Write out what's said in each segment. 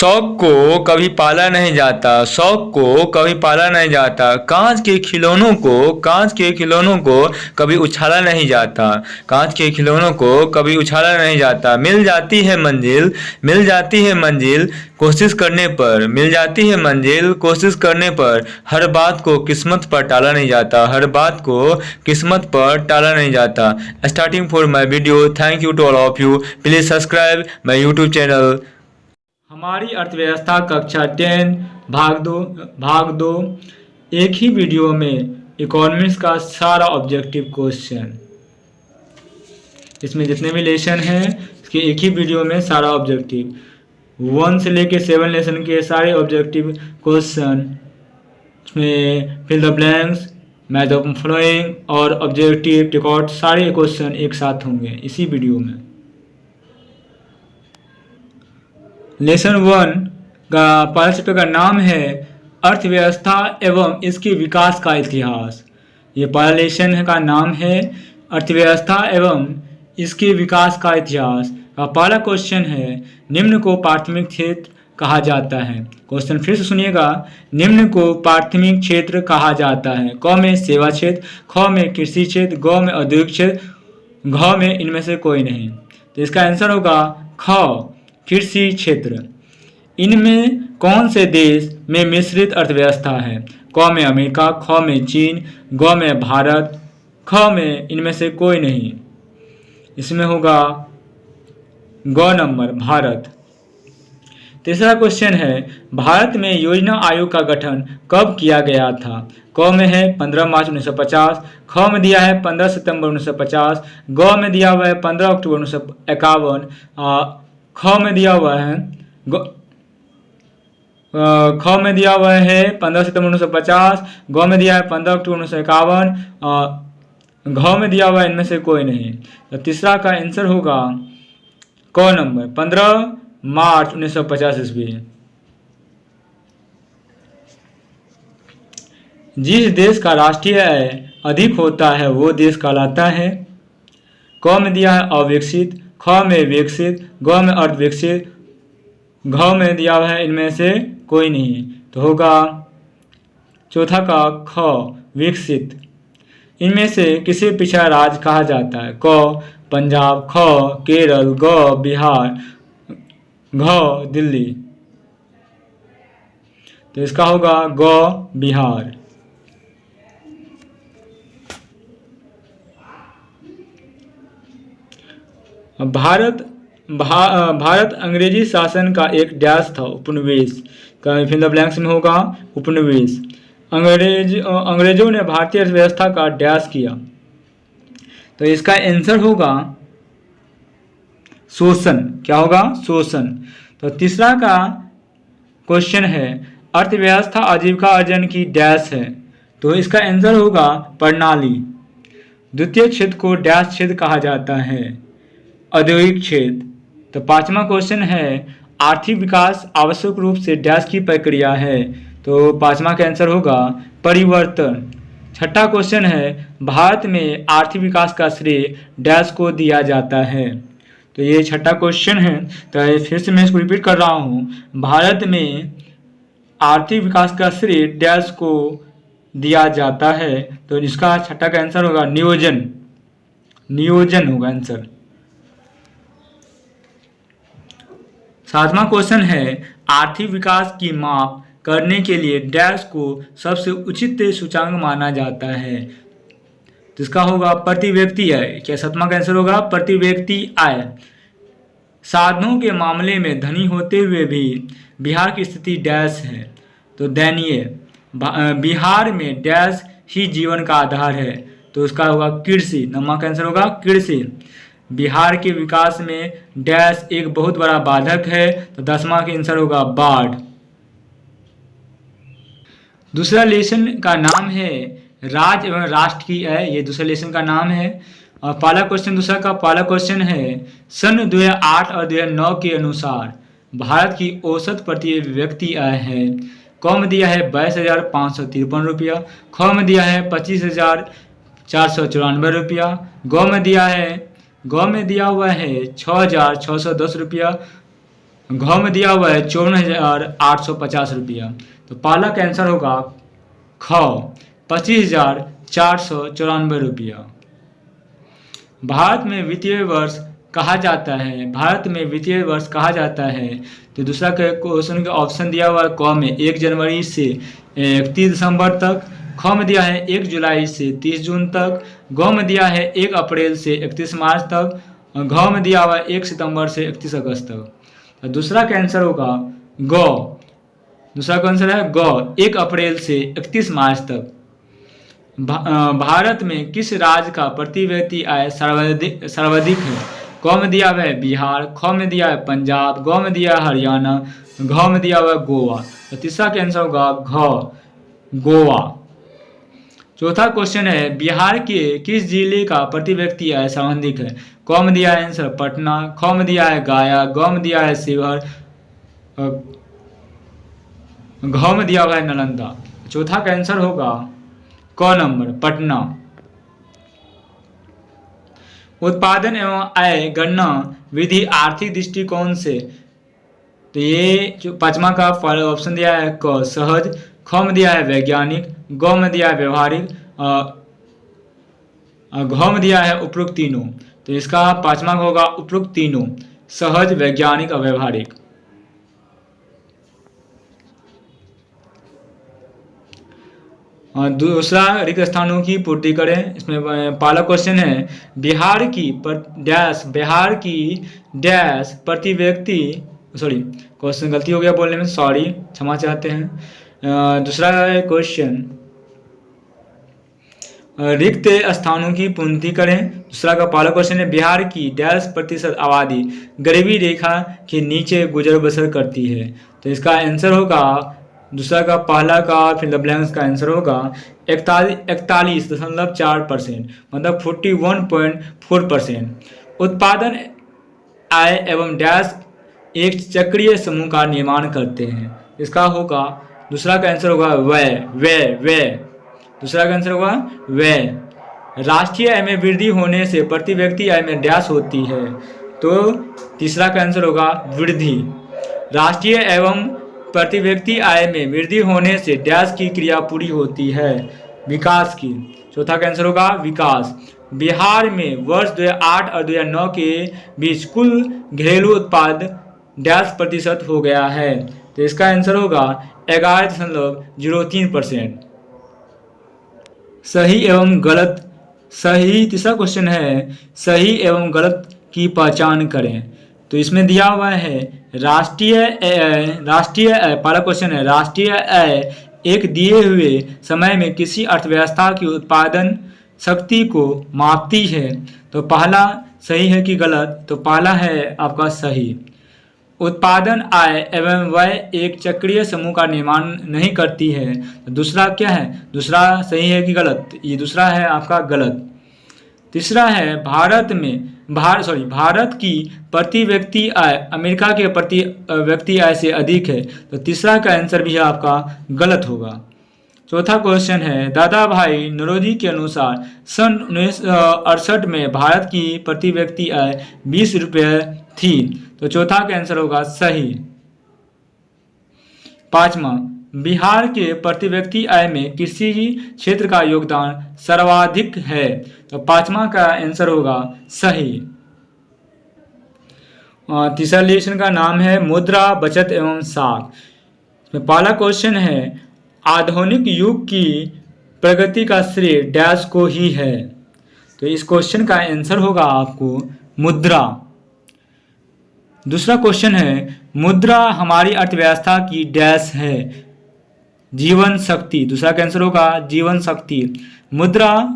शौक को कभी पाला नहीं जाता, शौक को कभी पाला नहीं जाता। कांच के खिलौनों को कभी उछाला नहीं जाता, कांच के खिलौनों को कभी उछाला नहीं जाता। मिल जाती है मंजिल कोशिश करने पर, मिल जाती है मंजिल कोशिश करने पर। हर बात को किस्मत पर टाला नहीं जाता, हर बात को किस्मत पर टाला नहीं जाता। Starting for my video, thank you to all of you. Please subscribe my YouTube channel. हमारी अर्थव्यवस्था कक्षा 10 भाग दो। एक ही वीडियो में इकोनॉमिक्स का सारा ऑब्जेक्टिव क्वेश्चन, इसमें जितने भी लेसन हैं इसके एक ही वीडियो में सारा ऑब्जेक्टिव 1 से लेके 7 लेसन के सारे ऑब्जेक्टिव क्वेश्चन, इसमें fill the blanks, match of following और ऑब्जेक्टिव टिकॉट, सारे क्वेश्चन एक साथ होंगे इसी वीडियो में। लेसन 1 का पहला चैप्टर का नाम है अर्थव्यवस्था एवं इसके विकास का इतिहास। ये पहला लेसन का नाम है अर्थव्यवस्था एवं इसके विकास का इतिहास। का पहला क्वेश्चन है निम्न को प्राथमिक क्षेत्र कहा जाता है। क्वेश्चन फिर से सुनिएगा, निम्न को प्राथमिक क्षेत्र कहा जाता है। क में सेवा क्षेत्र, ख में कृषि क्षेत्र, ग में औद्योगिक क्षेत्र, घ में इनमें से कोई नहीं। तो इसका आंसर होगा ख, कृषि क्षेत्र। इनमें कौन से देश में मिश्रित अर्थव्यवस्था है? क में अमेरिका, ख में चीन, ग में भारत, ख में इनमें से कोई नहीं। इसमें होगा ग नंबर, भारत। तीसरा क्वेश्चन है भारत में योजना आयोग का गठन कब किया गया था? क में है 15 मार्च 1950, ख में दिया है 15 सितंबर 1950, ग में दिया हुआ है 15 अक्टूबर 1951, ख में दिया हुआ है 15 सितंबर 1950, ग में दिया है 15 अक्टूबर 1951, घ में दिया हुआ है इनमें से कोई नहीं। तो तीसरा का आंसर होगा क नंबर, 15 मार्च 1950 ईस्वी। जिस देश का राष्ट्रीय आय अधिक होता है वो देश कहलाता है। क में दिया है अविकसित, ख में विकसित, ग में अर्धविकसित, घ में दिया हुआ है इनमें से कोई नहीं। तो होगा चौथा का ख, विकसित। इनमें से किसे पिछड़ा राज्य कहा जाता है? क पंजाब, ख केरल, ग बिहार, घ दिल्ली। तो इसका होगा ग बिहार। भारत अंग्रेजी शासन का एक डैश था, उपनिवेश। का फिल द ब्लैंक्स में होगा उपनिवेश। अंग्रेजों ने भारतीय अर्थव्यवस्था का डैश किया। तो इसका आंसर होगा शोषण। क्या होगा? शोषण। तो तीसरा का क्वेश्चन है अर्थव्यवस्था आजीविका अर्जन की डैश है। तो इसका आंसर होगा प्रणाली। द्वितीय क्षेत्र को डैश क्षेत्र कहा जाता है, औद्योगिक क्षेत्र। तो पांचवा क्वेश्चन है आर्थिक विकास आवश्यक रूप से डैश की प्रक्रिया है। तो पांचवा का आंसर होगा परिवर्तन। छठा क्वेश्चन है भारत में आर्थिक विकास का श्रेय डैश को दिया जाता है। तो ये छठा क्वेश्चन है। तो फिर से मैं इसको रिपीट कर रहा हूँ, भारत में आर्थिक विकास का श्रेय डैश को दिया जाता है। तो इसका छठा का आंसर होगा नियोजन। नियोजन होगा आंसर। सातवां क्वेश्चन है आर्थिक विकास की माप करने के लिए डैश को सबसे उचित सूचांक माना जाता है। तो इसका होगा प्रति व्यक्ति आय। क्या सातवां का आंसर होगा प्रति व्यक्ति आय। साधनों के मामले में धनी होते हुए भी बिहार की स्थिति डैश है। तो दयनीय। बिहार में डैश ही जीवन का आधार है। तो उसका होगा कृषि। नंबर का आंसर होगा कृषि। बिहार के विकास में डैश एक बहुत बड़ा बाधक है। तो 10वां का आंसर होगा बाढ़। दूसरा लेसन का नाम है राज्य एवं राष्ट्र की आय। ये दूसरा लेसन का नाम है। और दूसरा का पहला क्वेश्चन है सन 2008 और 2009 के अनुसार भारत की औसत प्रति व्यक्ति आय है। क में दिया है 22,553 रुपया, ख में दिया है 25,494 रुपया, ग में दिया हुआ है 6,610 रुपया, घ में दिया हुआ है 54,850 रुपया। तो पहला का आंसर होगा ख 25,494 रुपया। भारत में वित्तीय वर्ष कहा जाता है, भारत में वित्तीय वर्ष कहा जाता है। तो दूसरा क्वेश्चन का ऑप्शन दिया हुआ है क में 1 जनवरी से 31 दिसंबर तक, ख में दिया है 1 जुलाई से 30 जून तक, ग में दिया है 1 अप्रैल से 31 मार्च तक, घ में दिया हुआ है 1 सितंबर से 31 अगस्त तक। तो दूसरा का आंसर होगा ग, दूसरा का आंसर है ग 1 अप्रैल से 31 मार्च तक। भारत में किस राज्य का प्रति व्यक्ति आय सर्वाधिक है? क में दिया हुआ है बिहार, ख में दिया है पंजाब, ग में दिया है हरियाणा, घ में दिया हुआ है गोवा। तो तीसरा का आंसर होगा घ गोवा। चौथा क्वेश्चन है बिहार के किस जिले का प्रति व्यक्ति आय सर्वाधिक है? क में दिया है आंसर पटना, ख में दिया है गया, ग में दिया है शिवहर, घ में दिया हुआ है नालंदा। चौथा का आंसर होगा क नंबर पटना। उत्पादन एवं आय गणना विधि आर्थिक दृष्टिकोण से, तो ये जो पांचवा का ऑप्शन दिया है क सहज, ख में दिया है वैज्ञानिक, ग में दिया है व्यवहारिक, घ में दिया है उपरोक्त तीनों। तो इसका पांचवा होगा उपरोक्त तीनों, सहज, वैज्ञानिक और व्यवहारिक। दूसरा रिक्त स्थानों की पूर्ति करें। इसमें पहला क्वेश्चन है बिहार की डैश प्रति व्यक्ति, सॉरी क्वेश्चन गलती हो गया बोलने में, सॉरी क्षमा चाहते हैं। दूसरा क्वेश्चन रिक्त स्थानों की पूर्ति करें। दूसरा का पहला क्वेश्चन है बिहार की डैश प्रतिशत आबादी गरीबी रेखा के नीचे गुजर बसर करती है। तो इसका आंसर होगा दूसरा का पहला का फिल द ब्लैंक्स का आंसर होगा 41.4%, मतलब 41.4%। उत्पादन आय एवं डैश एक चक्रीय समूह का निर्माण करते हैं। इसका होगा दूसरा का आंसर होगा व्यय। दूसरा का आंसर होगा व्यय। राष्ट्रीय आय में वृद्धि होने से प्रति व्यक्ति आय में डैश होती है। तो तीसरा का आंसर होगा वृद्धि। राष्ट्रीय एवं प्रति व्यक्ति आय में वृद्धि होने से डैश की क्रिया पूरी होती है, विकास की। चौथा का आंसर होगा विकास। बिहार में वर्ष 2008 और 2009 के बीच कुल घरेलू उत्पाद डैश प्रतिशत हो गया है। तो इसका आंसर होगा 11.03%। सही एवं गलत, सही तीसरा क्वेश्चन है सही एवं गलत की पहचान करें। तो इसमें दिया हुआ है राष्ट्रीय आय, पहला क्वेश्चन है राष्ट्रीय आय एक दिए हुए समय में किसी अर्थव्यवस्था की उत्पादन शक्ति को मापती है। तो पहला सही है कि गलत? तो पहला है आपका सही। उत्पादन आय एवं व्यय एक चक्रीय समूह का निर्माण नहीं करती है। तो दूसरा क्या है? दूसरा सही है कि गलत? ये दूसरा है आपका गलत। तीसरा है भारत की प्रति व्यक्ति आय अमेरिका के प्रति व्यक्ति आय से अधिक है। तो तीसरा का आंसर भी आपका गलत होगा। चौथा क्वेश्चन है दादा भाई नौरोजी के अनुसार सन 1968 में भारत की प्रति व्यक्ति आय 20 रुपये थी। तो चौथा का आंसर होगा सही। पांचवा बिहार के प्रति व्यक्ति आय में कृषि क्षेत्र का योगदान सर्वाधिक है। तो पांचवा का आंसर होगा सही। तीसरा लेसन का नाम है मुद्रा बचत एवं साख। पहला क्वेश्चन है आधुनिक युग की प्रगति का श्रेय डैश को ही है। तो इस क्वेश्चन का आंसर होगा आपको मुद्रा। दूसरा क्वेश्चन है मुद्रा हमारी अर्थव्यवस्था की डैश है, जीवन शक्ति। दूसरा का आंसर होगा जीवन शक्ति। मुद्रा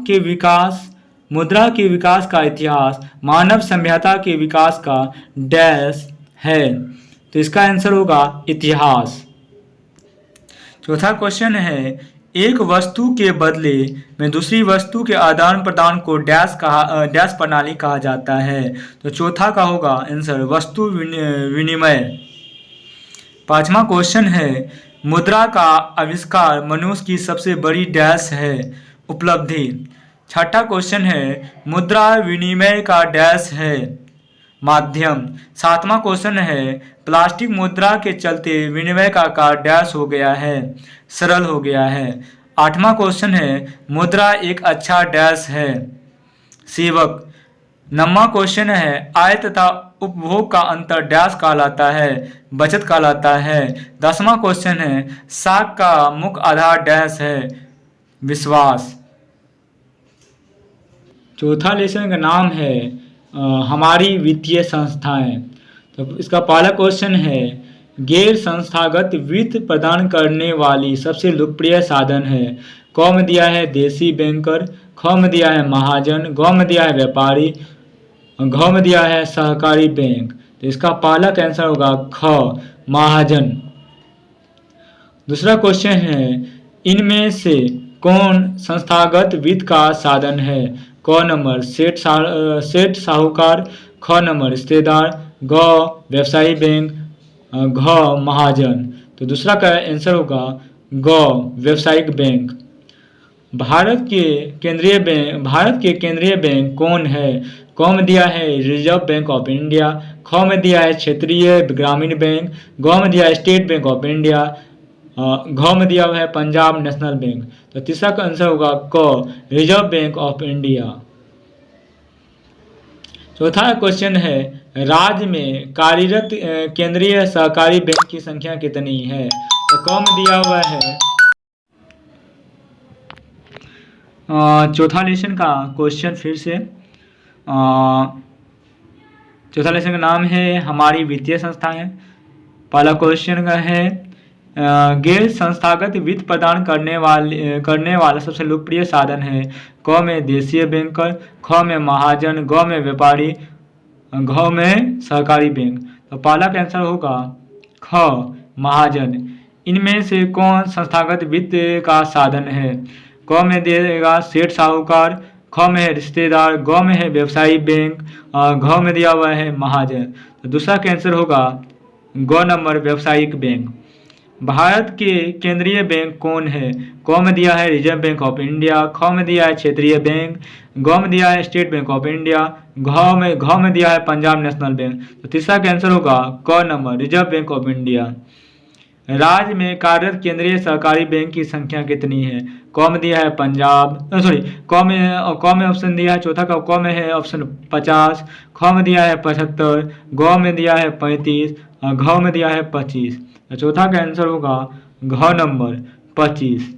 के विकास का इतिहास मानव सभ्यता के विकास का डैश है। तो इसका आंसर होगा इतिहास। चौथा क्वेश्चन है एक वस्तु के बदले में दूसरी वस्तु के आदान प्रदान को डैश प्रणाली कहा जाता है। तो चौथा का होगा आंसर वस्तु विनिमय। पांचवा क्वेश्चन है मुद्रा का आविष्कार मनुष्य की सबसे बड़ी डैश है उपलब्धि। छठा क्वेश्चन है मुद्रा विनिमय का डैश है माध्यम। सातवां क्वेश्चन है प्लास्टिक मुद्रा के चलते विनिमय का आकार डैश हो गया है, सरल हो गया है। आठवां क्वेश्चन है मुद्रा एक अच्छा डैश है, सेवक। नौवां क्वेश्चन है आय तथा उपभोग का अंतर डैश कहलाता है, बचत कहलाता है। 10वां क्वेश्चन है साख का मुख्य आधार डैश है, विश्वास। चौथा लेसन का नाम है हमारी वित्तीय संस्थाएं। तो इसका पहला क्वेश्चन है गैर संस्थागत वित्त प्रदान करने वाली सबसे लोकप्रिय साधन है। क में दिया है देसी बैंकर, ख में दिया है महाजन, ग में दिया है व्यापारी, घ में दिया है सहकारी बैंक। तो इसका पहला आंसर होगा ख, महाजन। दूसरा क्वेश्चन है इनमें से कौन संस्थागत वित्त का साधन है। क नंबर सेठ साहूकार, ख नंबर रिश्तेदार, ग व्यवसायी बैंक, घ महाजन। तो दूसरा का आंसर होगा ग व्यवसायिक बैंक। भारत के केंद्रीय बैंक कौन है। क में दिया है रिजर्व बैंक ऑफ इंडिया, ख में दिया है क्षेत्रीय ग्रामीण बैंक, ग में दिया है स्टेट बैंक ऑफ इंडिया, घ में दिया हुआ है पंजाब नेशनल बैंक। तो तीसरा का आंसर होगा क रिजर्व बैंक ऑफ इंडिया। चौथा क्वेश्चन है राज्य में कार्यरत केंद्रीय सहकारी बैंक की संख्या कितनी है। तो क में दिया हुआ है चौथा लेसन का क्वेश्चन फिर से चौथा लेसन का नाम है हमारी वित्तीय संस्थाएं। पहला क्वेश्चन का है गैर संस्थागत वित्त प्रदान करने वाला सबसे लोकप्रिय साधन है। क में देशीय बैंकर, ख में महाजन, ग में व्यापारी, घ में सहकारी बैंक। तो पहला का आंसर होगा ख, महाजन। इनमें से कौन संस्थागत वित्त का साधन है। क में देगा सेठ साहूकार, ख में है रिश्तेदार, ग में है व्यवसायी बैंक, घ में दिया हुआ है महाजन। तो दूसरा का आंसर होगा ग नंबर व्यवसायिक बैंक। भारत के केंद्रीय बैंक कौन है। क में दिया है रिजर्व बैंक ऑफ इंडिया, ख में दिया है क्षेत्रीय बैंक, ग में दिया है स्टेट बैंक ऑफ इंडिया, घ में दिया है पंजाब नेशनल बैंक। तो तीसरा का आंसर होगा क number reserve bank of India. राज्य में कार्यरत केंद्रीय सहकारी बैंक की संख्या कितनी है। क में दिया है क में ऑप्शन दिया है चौथा का क में है ऑप्शन 50, ख में दिया है 75, ग में दिया है 35, घ में दिया है 25। चौथा का आंसर होगा घ नंबर 25।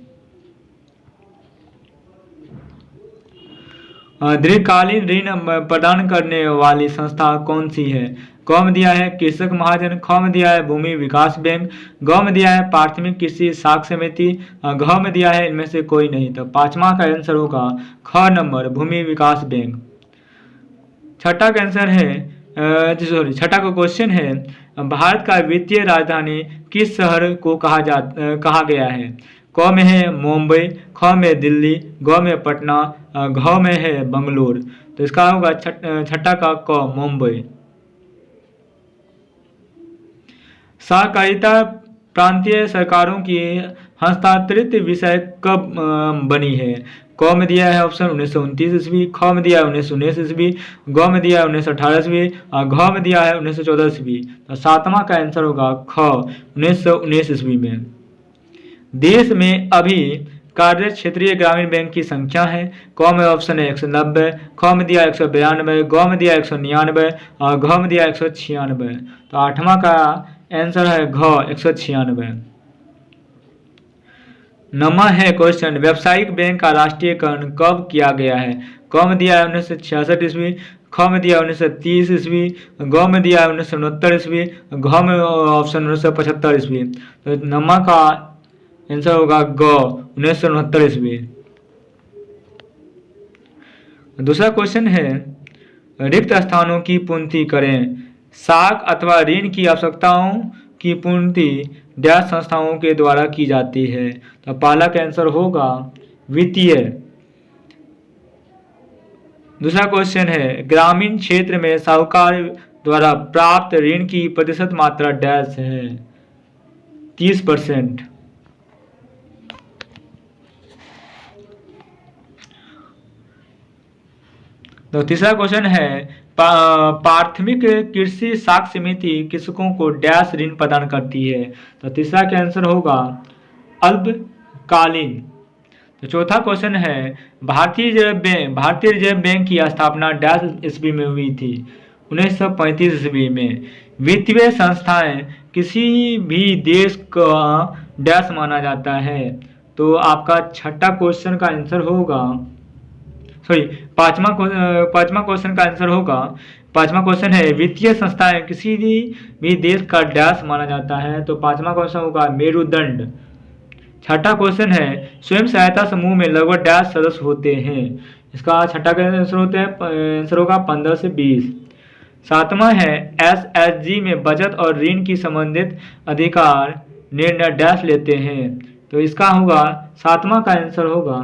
दीर्घकालीन ऋण प्रदान करने वाली संस्था कौन सी है। क में दिया है कृषक महाजन, ख में दिया है भूमि विकास बैंक, ग में दिया है प्राथमिक कृषि साख समिति, घ में दिया है इनमें से कोई नहीं। तो पांचवा का आंसर होगा ख नंबर भूमि विकास बैंक। छठा का आंसर है छठा का क्वेश्चन है भारत का वित्तीय राजधानी किस शहर को कहा गया है। क में है मुंबई, ख में दिल्ली, ग में पटना, घ में है बंगलोर। तो इसका होगा छठा का क मुंबई। सहकारिता प्रांतीय सरकारों की हस्तांतरित विषय कब बनी है। क में दिया है ऑप्शन 1929 ईस्वी, ख में दिया है 1919 ईस्वी, ग में दिया है 1918 ईस्वी और घ में दिया है 1914 ईस्वी। तो सातवां का आंसर होगा ख 1919 ईस्वी में। देश में अभी कार्यरत क्षेत्रीय ग्रामीण बैंक की संख्या है। क में ऑप्शन है 190, ख में दिया 192, ग में दिया 199 और घ में दिया 196। तो आठवां का आंसर है घ 196। नवा है क्वेश्चन व्यावसायिक बैंक का राष्ट्रीयकरण कब किया गया है। क में दिया है 1966 ईस्वी, ख में दिया 1930 ईस्वी, ग में दिया है 1969 ईस्वी, घ में ऑप्शन 1975 ईस्वी। तो नवा का आंसर होगा ग 1969 ईस्वी। दूसरा क्वेश्चन है रिक्त स्थानों की पूर्ति करें। साख अथवा ऋण की आवश्यकताओं की पूर्ति डैश संस्थाओं के द्वारा की जाती है। तो पहला का आंसर होगा वित्तीय। दूसरा क्वेश्चन है ग्रामीण क्षेत्र में साहूकार द्वारा प्राप्त ऋण की प्रतिशत मात्रा डैश है 30%। तो तीसरा क्वेश्चन है प्राथमिक कृषि साख समिति कृषकों को डैश ऋण प्रदान करती है। तो तीसरा का आंसर होगा अल्पकालीन। तो चौथा क्वेश्चन है भारतीय रिजर्व बैंक की स्थापना डैश ईस्वी में हुई थी? 1935 ईस्वी में। वित्तीय संस्थाएं किसी भी देश का डैश माना जाता है? तो आपका छठा क्वेश्चन का आंसर होगा, सॉरी पांचवा क्वेश्चन का आंसर होगा, पांचवा क्वेश्चन है वित्तीय संस्थाएं किसी भी देश का डैश माना जाता है? तो पांचवा क्वेश्चन होगा मेरुदंड। छठा क्वेश्चन है स्वयं सहायता समूह में लगभग डैश सदस्य होते हैं? इसका छठा का आंसर होगा 15 से 20। सातवां है एसएचजी में बचत और ऋण की संबंधित अधिकार निर्णय डैश लेते हैं? तो इसका होगा सातवां का आंसर होगा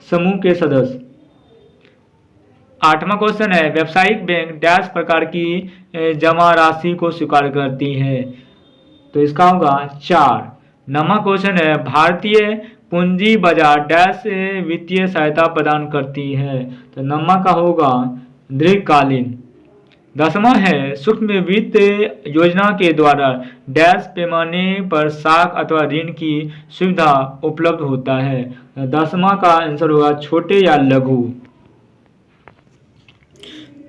समूह के सदस्य। आठवां क्वेश्चन है व्यावसायिक बैंक डैश प्रकार की जमा राशि को स्वीकार करती है? तो इसका होगा 4। नौवां क्वेश्चन है भारतीय पूंजी बाजार डैश वित्तीय सहायता प्रदान करती है? तो नौवां का होगा दीर्घकालीन। 10वां है सूक्ष्म वित्त योजना के द्वारा डैश पैमाने पर साख अथवा ऋण की सुविधा उपलब्ध होता है? 10वां का आंसर होगा छोटे या लघु।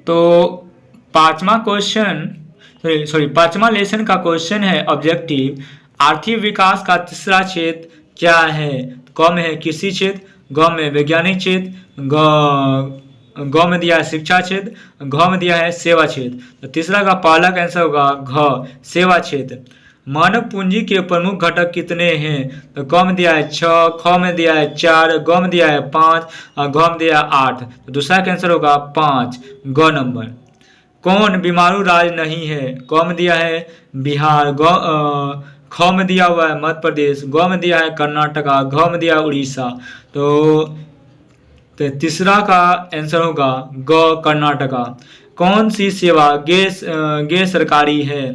तो पांचवा लेसन का क्वेश्चन है ऑब्जेक्टिव आर्थिक विकास का तीसरा क्षेत्र क्या है? क में है कृषि क्षेत्र, ग में वैज्ञानिक क्षेत्र, ग में दिया है शिक्षा क्षेत्र, घ में दिया है सेवा क्षेत्र। तो तीसरा का पहला का आंसर होगा घ सेवा क्षेत्र। मानव पूंजी के प्रमुख घटक कितने हैं? तो क में दिया है 6, ख में दिया है 4, ग में दिया है 5 और घ में दिया है 8। तो दूसरा का आंसर होगा 5 ग नंबर। कौन बीमारू राज्य नहीं है? क में दिया है बिहार, ख में दिया हुआ है मध्य प्रदेश, ग में दिया है कर्नाटका, घ में दिया है उड़ीसा। तो तीसरा का आंसर होगा ग कर्नाटका। कौन सी सेवा गैर सरकारी है?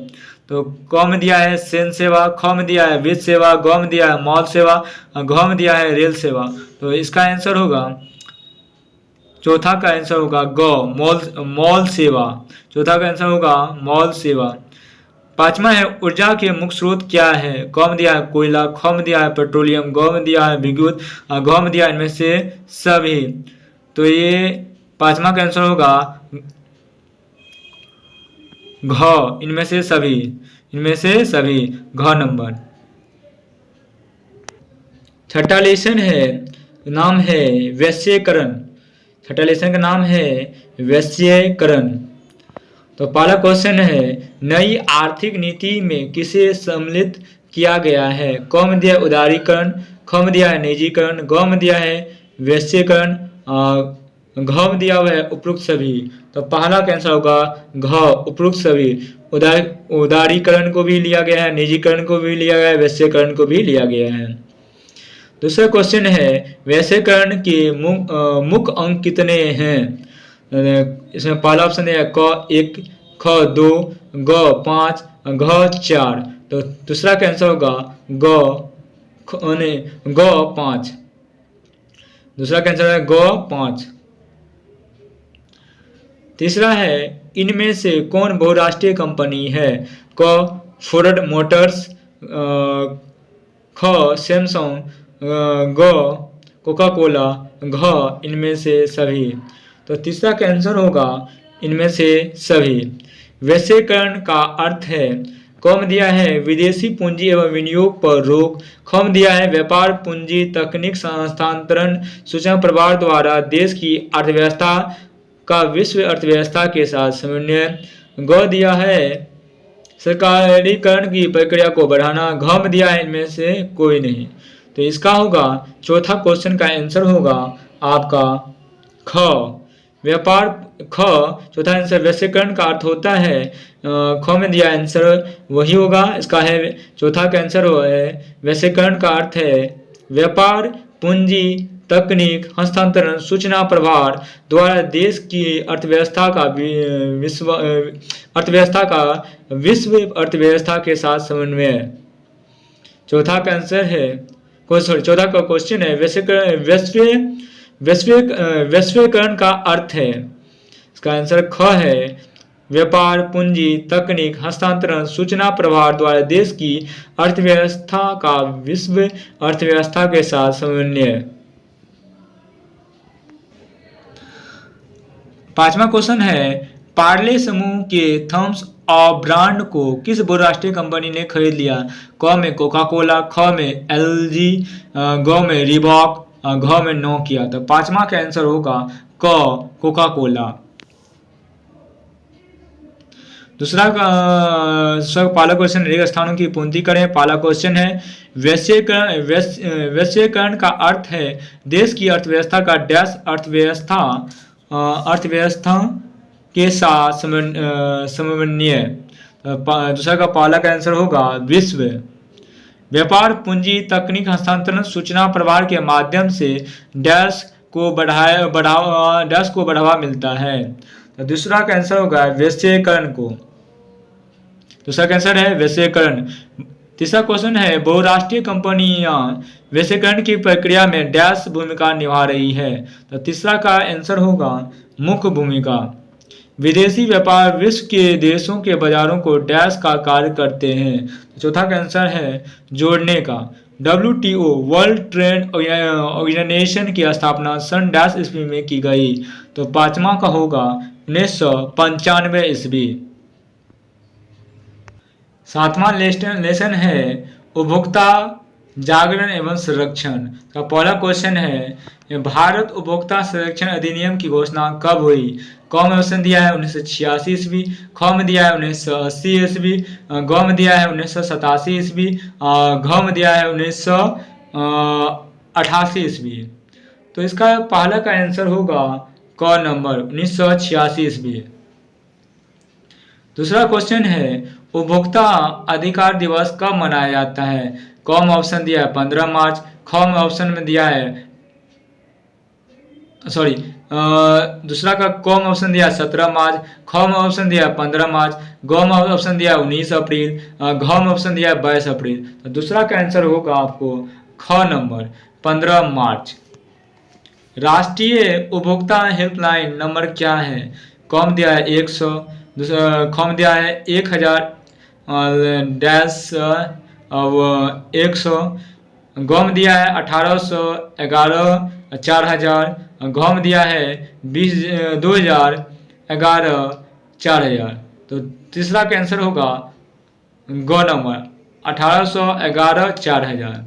तो क में दिया है सेन सेवा, ख में दिया है वित्त सेवा, ग में दिया है मॉल सेवा, घ में दिया है रेल सेवा। तो इसका आंसर होगा चौथा का आंसर होगा ग मॉल सेवा। चौथा का आंसर होगा मॉल सेवा। पांचवा है ऊर्जा के मुख्य स्रोत क्या है? क में दिया है कोयला, ख में दिया है पेट्रोलियम, ग में दिया है विद्युत, घ में दिया है इनमें से सभी। तो ये पांचवा का आंसर होगा घ इनमें से सभी घ नंबर। छठा लेसन है नाम है वैश्वीकरण। छठा लेसन का नाम है वैश्वीकरण। तो पहला क्वेश्चन है नई आर्थिक नीति में किसे सम्मिलित किया गया है? क में दिया है उदारीकरण, ख में दिया है निजीकरण, ग में दिया है वैश्वीकरण, घ में दिया हुआ है उपरोक्त सभी। तो पहला का आंसर होगा घ उपरोक्त सभी। उदारीकरण को भी लिया गया है, निजीकरण को भी लिया गया है, वैश्वीकरण को भी लिया गया है। दूसरा क्वेश्चन है वैश्वीकरण के मुख्य अंक कितने हैं? इसमें पहला ऑप्शन है क 1, ख 2, ग 5, घ 4। तो दूसरा का आंसर होगा ग 5। दूसरा का आंसर है ग 5। तीसरा है इनमें से कौन बहुराष्ट्रीय कंपनी है? क फोर्ड मोटर्स, ख सैमसंग, ग कोका कोला, घ इनमें से सभी। तो तीसरा का आंसर होगा इनमें से सभी। वैश्वीकरण का अर्थ है क में दिया है विदेशी पूंजी एवं विनियोग पर रोक, ख में दिया है व्यापार पूंजी तकनीक स्थानांतरण सूचना प्रवाह द्वारा देश की अर्थव्यवस्था का विश्व अर्थव्यवस्था के साथ समन्वय, ग दिया है सरकारीकरण की प्रक्रिया को बढ़ाना, घ में दिया है इनमें से कोई नहीं। तो इसका होगा चौथा क्वेश्चन का आंसर होगा आपका ख व्यापार। ख चौथा आंसर वैश्वीकरण का अर्थ होता है ख में दिया आंसर वही होगा। इसका है चौथा का आंसर है वैश्वीकरण का अर्थ है व्यापार पूंजी तकनीक हस्तांतरण सूचना प्रवाह द्वारा देश की अर्थव्यवस्था का विश्व अर्थव्यवस्था के साथ समन्वय। चौथा का आंसर है चौथा का क्वेश्चन है वैश्वीकरण का अर्थ है। इसका आंसर ख है। व्यापार, पूंजी, तकनीक, हस्तांतरण, सूचना प्रवाह द्वारा देश की अर्थव्यवस्था का विश्व अर्थव्यवस्था के साथ समन्वय। पांचवा क्वेश्चन है, पार्ले समूह के थम्स अप ब्रांड को किस बहुराष्ट्रीय कंपनी ने खरीद लिया? क में कोका कोला, ख में एलजी, ग में रिबॉक, घ में नोकिया। तो पांचवा का आंसर होगा क कोका कोला। दूसरा पहला क्वेश्चन, रिक्त स्थानों की पूर्ति करें। पहला क्वेश्चन है, वैश्वीकरण का अर्थ है देश की अर्थव्यवस्था का डैश अर्थव्यवस्था के साथ समन्वय। दूसरा का पहला का आंसर होगा विश्व। व्यापार, पूंजी, तकनीक, हस्तांतरण, सूचना प्रवाह के माध्यम से डैश को बढ़ावा मिलता है। तो दूसरा का आंसर होगा वैश्वीकरण को। दूसरा का आंसर है वैश्वीकरण। तीसरा क्वेश्चन है, बहुराष्ट्रीय कंपनियां वैश्वीकरण की प्रक्रिया में डैश भूमिका निभा रही है। तो तीसरा का आंसर होगा मुख्य भूमिका। विदेशी व्यापार विश्व के देशों के बाजारों को डैश का कार्य करते हैं। तो चौथा का आंसर है जोड़ने का। WTO वर्ल्ड ट्रेड ऑर्गेनाइजेशन की स्थापना सन डैश ईस्वी में की गई। तो पांचवा का होगा 1995 ईस्वी। सातवां लेसन है उपभोक्ता जागरण एवं संरक्षण का। पहला क्वेश्चन है, भारत उपभोक्ता संरक्षण अधिनियम की घोषणा कब हुई? क में ऑप्शन दिया है 1986 ईस्वी, ख में दिया है 1980 ईस्वी, ग में दिया है 1987 ईस्वी, घ में दिया है 1988 ईस्वी। तो इसका पहला का आंसर होगा क नंबर 1986 ईस्वी। दूसरा क्वेश्चन है, उपभोक्ता अधिकार दिवस कब मनाया जाता है? क में ऑप्शन दिया है 15 मार्च, ख में ऑप्शन में दिया है दूसरा का क में ऑप्शन दिया 17 मार्च, ख में ऑप्शन दिया 15 मार्च, ग में ऑप्शन दिया 19 अप्रैल, घ में ऑप्शन दिया 22 अप्रैल। तो दूसरा का आंसर होगा आपको ख नंबर 15 मार्च। राष्ट्रीय उपभोक्ता हेल्पलाइन नंबर क्या है? क में दिया है 100, ख में दिया है 1000 डैश 100, ग में दिया है 1800, 11, 4000, घ में दिया है 2000, 11, 4000। तो तीसरा का आंसर होगा ग नंबर 1800, 11, 4000।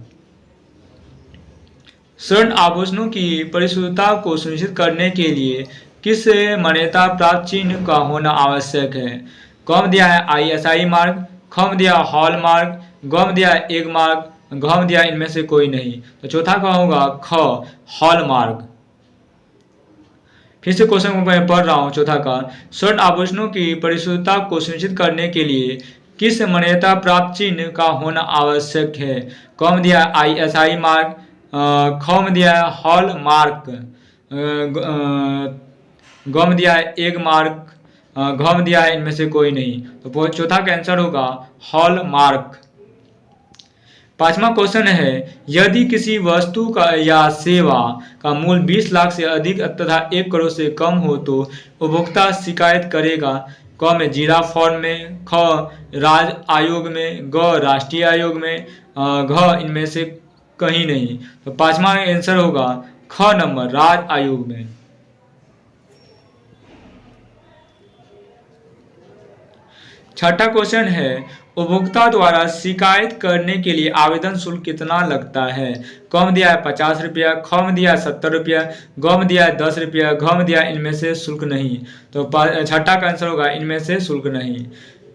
स्वर्ण आभूषणों की परिशुद्धता को सुनिश्चित करने के लिए किस मान्यता प्राप्त चिन्ह का होना आवश्यक है? क में दिया है ISI मार्क, ख में दिया हॉल मार्क, ग में दिया एग मार्क, घ में दिया इनमें से कोई नहीं। तो चौथा का होगा ख हॉल मार्क। फिर से क्वेश्चन को मैं पढ़ रहा हूँ। चौथा का, स्वर्ण आभूषणों की परिशुद्धता को सुनिश्चित करने के लिए किस मान्यता प्राप्त चिन्ह का होना आवश्यक है? क में दिया ISI मार्क, ख में दिया है हॉल मार्क, ग में दिया है एग मार्क, घ में दिया है इनमें से कोई नहीं। तो चौथा का आंसर होगा हॉल मार्क। पांचवा क्वेश्चन है, यदि किसी वस्तु का या सेवा का मूल्य 20 लाख से अधिक तथा 1 करोड़ से कम हो तो उपभोक्ता शिकायत करेगा? क में जीरा फॉर्म में, ख राज्य आयोग में, ग राष्ट्रीय आयोग में, घ इनमें से कहीं नहीं। तो पांचवा आंसर होगा ख नंबर राज्य आयोग में। छठा क्वेश्चन है, उपभोक्ता द्वारा शिकायत करने के लिए आवेदन शुल्क कितना लगता है? क में दिया है 50 रुपया, ख में दिया है 70 रुपया, ग में दिया है 10 रुपया, घ में दिया है इनमें से शुल्क नहीं। तो छठा का आंसर होगा इनमें से शुल्क नहीं।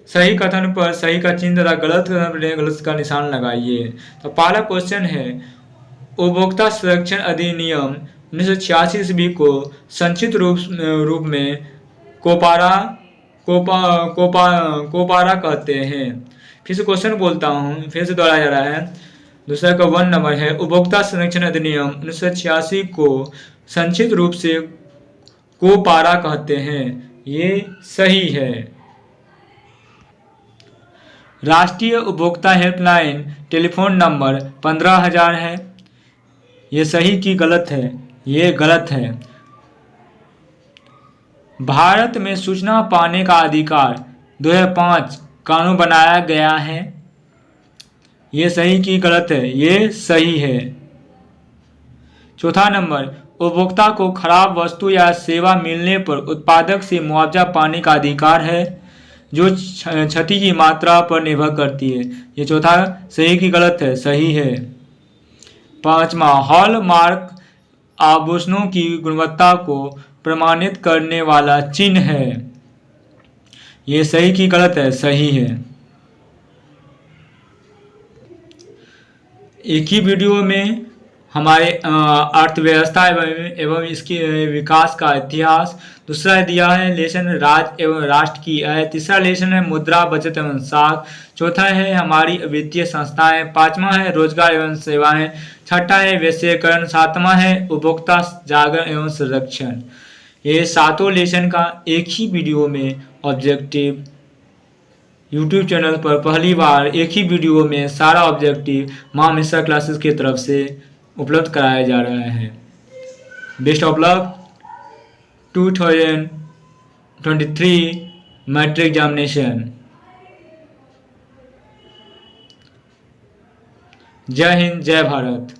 सही कथन पर सही का चिन्ह तथा गलत कथन पर गलत का निशान लगाइए। तो पहला क्वेश्चन है, उपभोक्ता संरक्षण अधिनियम 1986 ईस्वी को संक्षिप्त रूप में कोपारा कहते हैं। फिर से क्वेश्चन बोलता हूँ, फिर से दोहराया जा रहा है। दूसरा का 1 नंबर है, उपभोक्ता संरक्षण अधिनियम 1986 को संक्षिप्त रूप से कोपारा कहते हैं। ये सही है। राष्ट्रीय उपभोक्ता हेल्पलाइन टेलीफोन नंबर 15,000 है। ये सही कि गलत है? ये गलत है। भारत में सूचना पाने का अधिकार 2005 कानून बनाया गया है। ये सही कि गलत है? ये सही है। चौथा नंबर, उपभोक्ता को खराब वस्तु या सेवा मिलने पर उत्पादक से मुआवजा पाने का अधिकार है जो क्षति की मात्रा पर निर्भर करती है। ये चौथा सही कि गलत है? सही है। पांचवा, हॉलमार्क आभूषणों की गुणवत्ता को प्रमाणित करने वाला चिन्ह है। ये सही कि गलत है? सही है। एक ही वीडियो में हमारे अर्थव्यवस्था एवं इसके विकास का इतिहास, दूसरा दिया है लेसन राज्य एवं राष्ट्र की आय, तीसरा लेसन है मुद्रा बचत एवं साख, चौथा है हमारी वित्तीय संस्थाएं, पांचवा है रोजगार एवं सेवाएं, छठा है वैश्वीकरण, सातवां है उपभोक्ता जागरण एवं संरक्षण। ये सातों लेसन का एक ही वीडियो में ऑब्जेक्टिव YouTube चैनल पर पहली बार एक ही वीडियो में सारा ऑब्जेक्टिव माँ मिश्रा क्लासेस की तरफ से उपलब्ध कराया जा रहा है। Best of luck 2023 matric examination. जय हिंद, जय भारत।